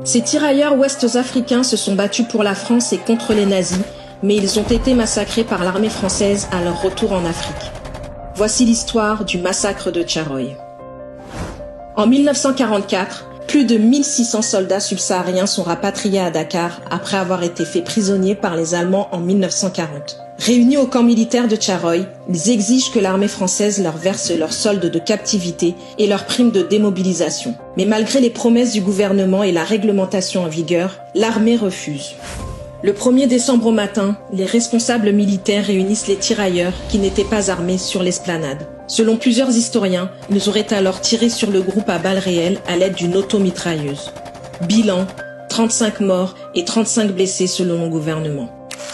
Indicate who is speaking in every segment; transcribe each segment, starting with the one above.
Speaker 1: Ces tirailleurs ouest-africains se sont battus pour la France et contre les nazis, mais ils ont été massacrés par l'armée française à leur retour en Afrique. Voici l'histoire du massacre de Tcharoy. En 1944, plus de 1600 soldats subsahariens sont rapatriés à Dakar après avoir été faits prisonniers par les Allemands en 1940. Réunis au camp militaire de Tcharoy, ils exigent que l'armée française leur verse leur solde de captivité et leur prime de démobilisation. Mais malgré les promesses du gouvernement et la réglementation en vigueur, l'armée refuse. Le 1er décembre au matin, les responsables militaires réunissent les tirailleurs qui n'étaient pas armés sur l'esplanade. Selon plusieurs historiens, ils auraient alors tiré sur le groupe à balles réelles à l'aide d'une automitrailleuse. Bilan, 35 morts et 35 blessés selon le gouvernement.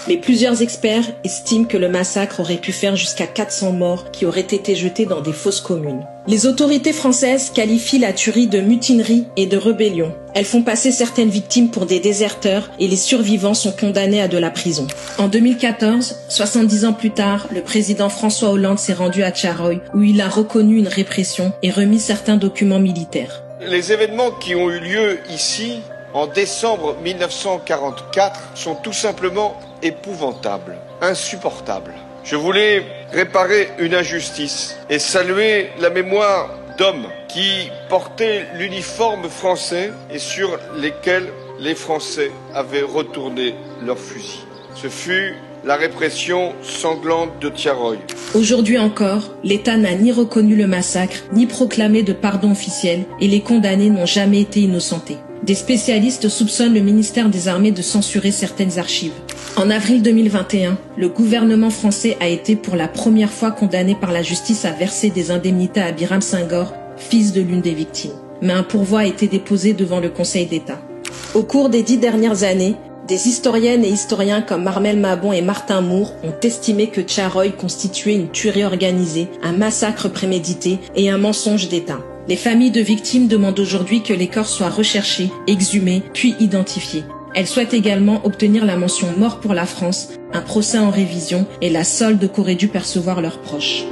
Speaker 1: Mais plusieurs experts estiment que le massacre aurait pu faire jusqu'à 400 morts qui auraient été jetés dans des fosses communes. Les autorités françaises qualifient la tuerie de mutinerie et de rébellion. Elles font passer certaines victimes pour des déserteurs et les survivants sont condamnés à de la prison. En 2014, 70 ans plus tard, le président François Hollande s'est rendu à Tcharoy où il a reconnu une répression et remis certains documents militaires.
Speaker 2: Les événements qui ont eu lieu ici en décembre 1944 sont tout simplement épouvantables, insupportables. Je voulais réparer une injustice et saluer la mémoire d'hommes qui portaient l'uniforme français et sur lesquels les Français avaient retourné leurs fusils. Ce fut la répression sanglante de Tcharoy.
Speaker 1: Aujourd'hui encore, l'État n'a ni reconnu le massacre, ni proclamé de pardon officiel et les condamnés n'ont jamais été innocentés. Des spécialistes soupçonnent le ministère des Armées de censurer certaines archives. En avril 2021, le gouvernement français a été pour la première fois condamné par la justice à verser des indemnités à Biram Senghor, fils de l'une des victimes. Mais un pourvoi a été déposé devant le Conseil d'État. Au cours des 10 dernières années, des historiennes et historiens comme Armel Mabon et Martin Moore ont estimé que Tcharoy constituait une tuerie organisée, un massacre prémédité et un mensonge d'État. Les familles de victimes demandent aujourd'hui que les corps soient recherchés, exhumés, puis identifiés. Elles souhaitent également obtenir la mention mort pour la France, un procès en révision et la solde qu'auraient dû percevoir leurs proches.